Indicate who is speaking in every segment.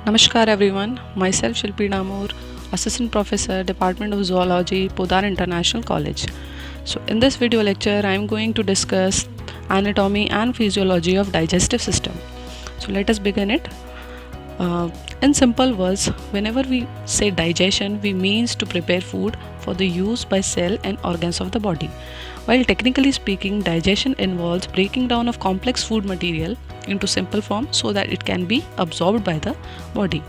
Speaker 1: Namaskar everyone, myself Shilpi Damur, Assistant Professor, Department of Zoology, Podar International College. So in this video lecture, I am going to discuss anatomy and physiology of digestive system. So let us begin it. In simple words, whenever we say digestion, we means to prepare food for the use by cell and organs of the body. While technically speaking, digestion involves breaking down of complex food material into simple form so that it can be absorbed by the body.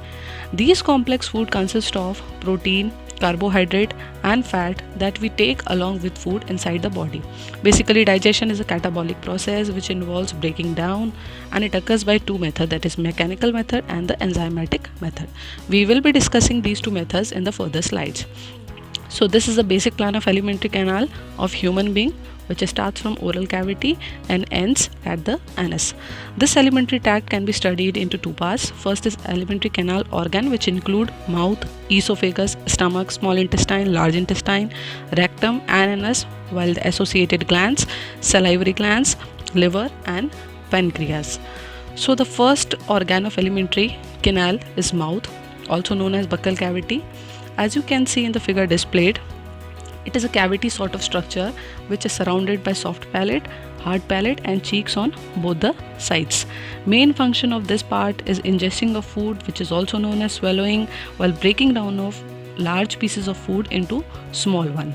Speaker 1: These complex food consist of protein, carbohydrate and fat that we take along with food inside the body. Basically, digestion is a catabolic process which involves breaking down, and it occurs by two methods, that is mechanical method and the enzymatic method. We will be discussing these two methods in the further slides. So this is the basic plan of alimentary canal of human being, which starts from oral cavity and ends at the anus. This alimentary tract can be studied into two parts. First is alimentary canal organ, which include mouth, esophagus, stomach, small intestine, large intestine, rectum and anus, while the associated glands, salivary glands, liver and pancreas. So the first organ of alimentary canal is mouth, also known as buccal cavity. As you can see in the figure displayed, it is a cavity sort of structure which is surrounded by soft palate, hard palate and cheeks on both the sides. Main function of this part is ingesting of food, which is also known as swallowing, while breaking down of large pieces of food into small one.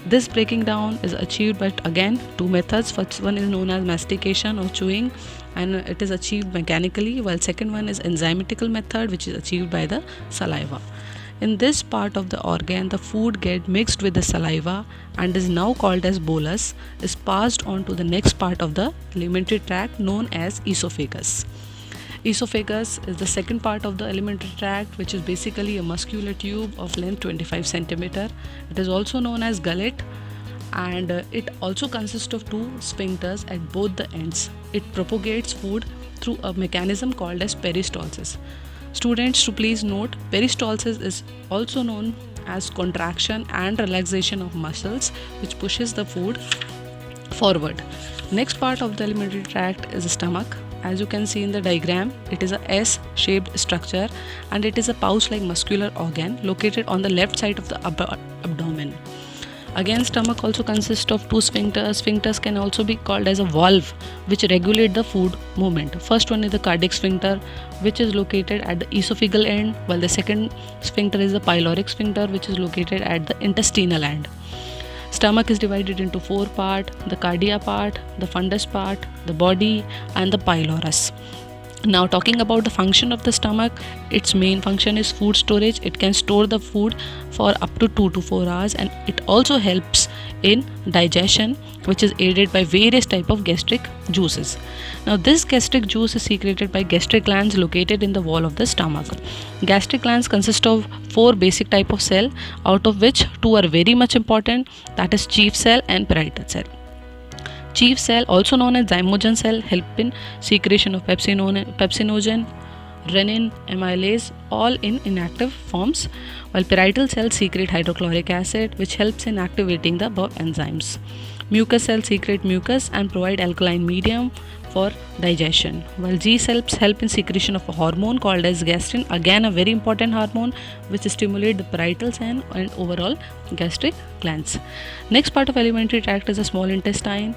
Speaker 1: This breaking down is achieved by again two methods. First one is known as mastication or chewing, and it is achieved mechanically, while second one is enzymatical method, which is achieved by the saliva. In this part of the organ, the food gets mixed with the saliva and is now called as bolus, is passed on to the next part of the alimentary tract known as esophagus. Esophagus is the second part of the alimentary tract, which is basically a muscular tube of length 25 centimeter. It is also known as gullet, and it also consists of two sphincters at both the ends. It propagates food through a mechanism called as peristalsis. Students, to please note, peristalsis is also known as contraction and relaxation of muscles, which pushes the food forward. Next part of the alimentary tract is the stomach. As you can see in the diagram, it is a S-shaped structure and it is a pouch-like muscular organ located on the left side of the abdomen. Again, stomach also consists of two sphincters. Sphincters can also be called as a valve, which regulate the food movement. First one is the cardiac sphincter, which is located at the esophageal end, while the second sphincter is the pyloric sphincter, which is located at the intestinal end. Stomach is divided into four parts: the cardia part, the fundus part, the body and the pylorus. Now, talking about the function of the stomach, its main function is food storage. It can store the food for up to 2 to 4 hours, and it also helps in digestion, which is aided by various type of gastric juices. Now, this gastric juice is secreted by gastric glands located in the wall of the stomach. Gastric glands consist of 4 basic type of cell, out of which 2 are very much important, that is chief cell and parietal cell. Chief cell, also known as zymogen cell, help in secretion of pepsinogen, renin, amylase, all in inactive forms, while parietal cells secrete hydrochloric acid, which helps in activating the above enzymes. Mucous cells secrete mucus and provide alkaline medium for digestion, while G cells help in secretion of a hormone called as gastrin, again a very important hormone which stimulates the parietal cell and overall gastric glands. Next part of alimentary tract is the small intestine,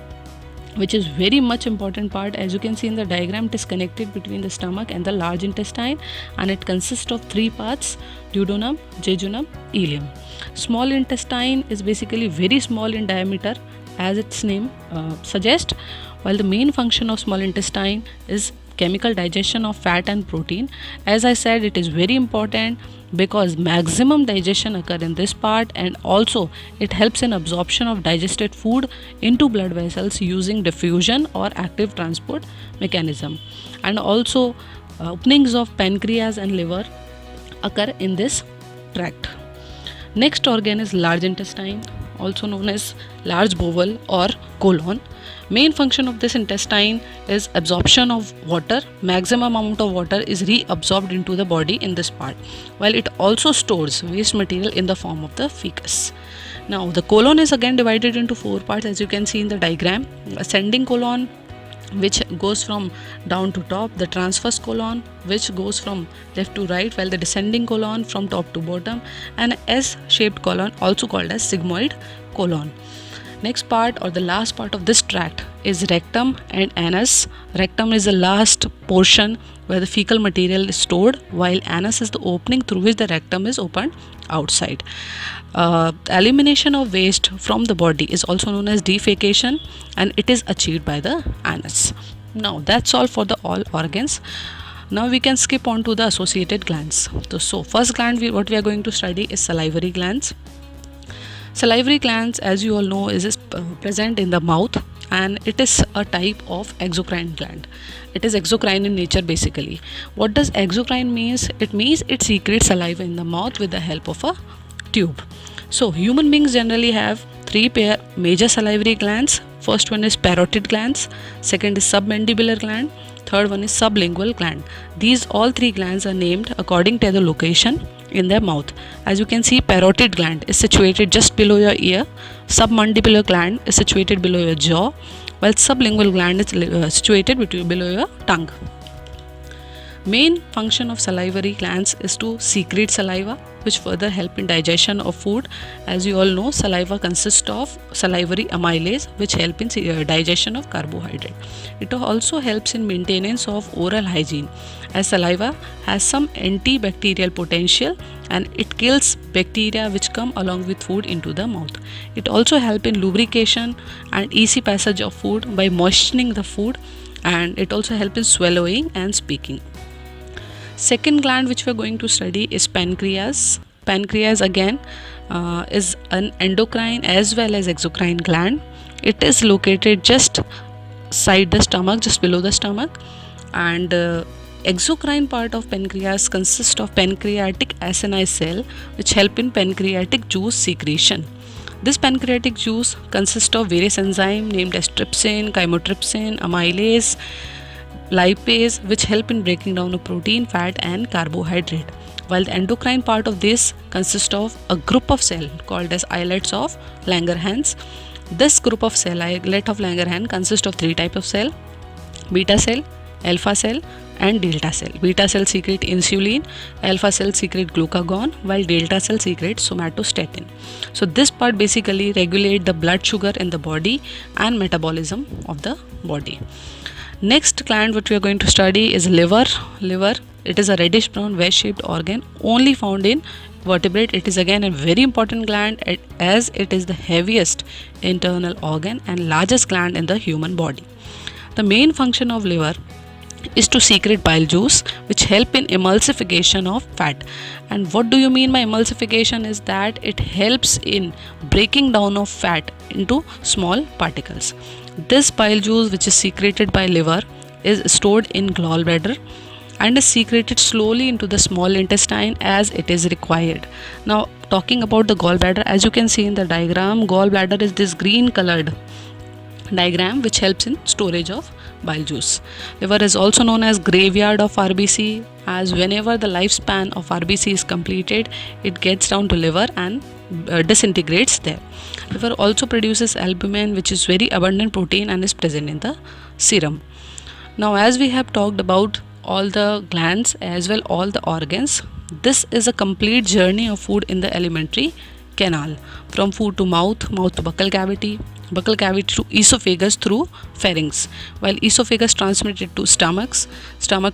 Speaker 1: which is very much important part. As you can see in the diagram, it is connected between the stomach and the large intestine, and it consists of 3 parts: duodenum, jejunum, ileum. Small intestine is basically very small in diameter, as its name suggests, while the main function of small intestine is chemical digestion of fat and protein. As I said, it is very important because maximum digestion occur in this part, and also it helps in absorption of digested food into blood vessels using diffusion or active transport mechanism. And also openings of pancreas and liver occur in this tract. Next organ is large intestine, also known as large bowel or colon. Main function of this intestine is absorption of water. Maximum amount of water is reabsorbed into the body in this part, while it also stores waste material in the form of the fecus. Now, the colon is again divided into 4 parts, as you can see in the diagram. Ascending colon which goes from down to top, the transverse colon, which goes from left to right, while the descending colon from top to bottom, and S-shaped colon, also called as sigmoid colon. Next part, or the last part of this tract, is rectum and anus. Rectum is the last portion where the fecal material is stored, while anus is the opening through which the rectum is opened outside. Elimination of waste from the body is also known as defecation, and it is achieved by the anus. Now that's all for the all organs. Now we can skip on to the associated glands. So first gland what we are going to study is salivary glands. Salivary glands, as you all know, is present in the mouth, and it is a type of exocrine gland. It is exocrine in nature basically. What does exocrine means? It means it secretes saliva in the mouth with the help of a tube. So human beings generally have three pair major salivary glands. First one is parotid glands, second is submandibular gland, third one is sublingual gland. These all three glands are named according to the location in their mouth. As you can see, parotid gland is situated just below your ear, submandibular gland is situated below your jaw, while sublingual gland is situated below your tongue. Main function of salivary glands is to secrete saliva, which further help in digestion of food. As you all know, saliva consists of salivary amylase, which help in digestion of carbohydrate. It also helps in maintenance of oral hygiene, as saliva has some antibacterial potential and it kills bacteria which come along with food into the mouth. It also helps in lubrication and easy passage of food by moistening the food, and it also helps in swallowing and speaking. Second gland which we are going to study is pancreas. Pancreas again is an endocrine as well as exocrine gland. It is located just side the stomach, just below the stomach, and exocrine part of pancreas consists of pancreatic acidic cell which help in pancreatic juice secretion. This pancreatic juice consists of various enzymes named as trypsin, chymotrypsin, amylase, lipase, which help in breaking down of protein, fat and carbohydrate, while the endocrine part of this consists of a group of cells called as islets of Langerhans. This group of cell, islet of Langerhans, consists of three types of cell: beta cell, alpha cell and delta cell. Beta cell secrete insulin, alpha cell secrete glucagon, while delta cell secrete somatostatin. So this part basically regulate the blood sugar in the body and metabolism of the body. Next gland what we are going to study is liver. Liver, it is a reddish brown wedge shaped organ only found in vertebrate. It is again a very important gland as it is the heaviest internal organ and largest gland in the human body. The main function of liver is to secrete bile juice which help in emulsification of fat. And what do you mean by emulsification is that it helps in breaking down of fat into small particles. This bile juice which is secreted by liver is stored in gallbladder and is secreted slowly into the small intestine as it is required. Now talking about the gallbladder, as you can see in the diagram, gallbladder is this green colored diagram which helps in storage of bile juice. Liver is also known as graveyard of RBC, as whenever the lifespan of RBC is completed, it gets down to liver and disintegrates there. Liver also produces albumin, which is very abundant protein and is present in the serum. Now as we have talked about all the glands as well all the organs, this is a complete journey of food in the alimentary canal, from food to mouth, mouth to buccal cavity to esophagus through pharynx, while esophagus transmitted to stomach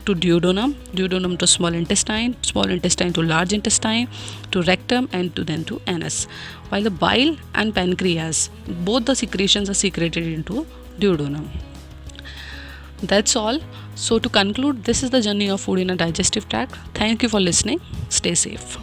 Speaker 1: to duodenum, duodenum to small intestine to large intestine to rectum and then to anus, while the bile and pancreas, both the secretions are secreted into duodenum. That's all. So to conclude, this is the journey of food in a digestive tract. Thank you for listening. Stay safe.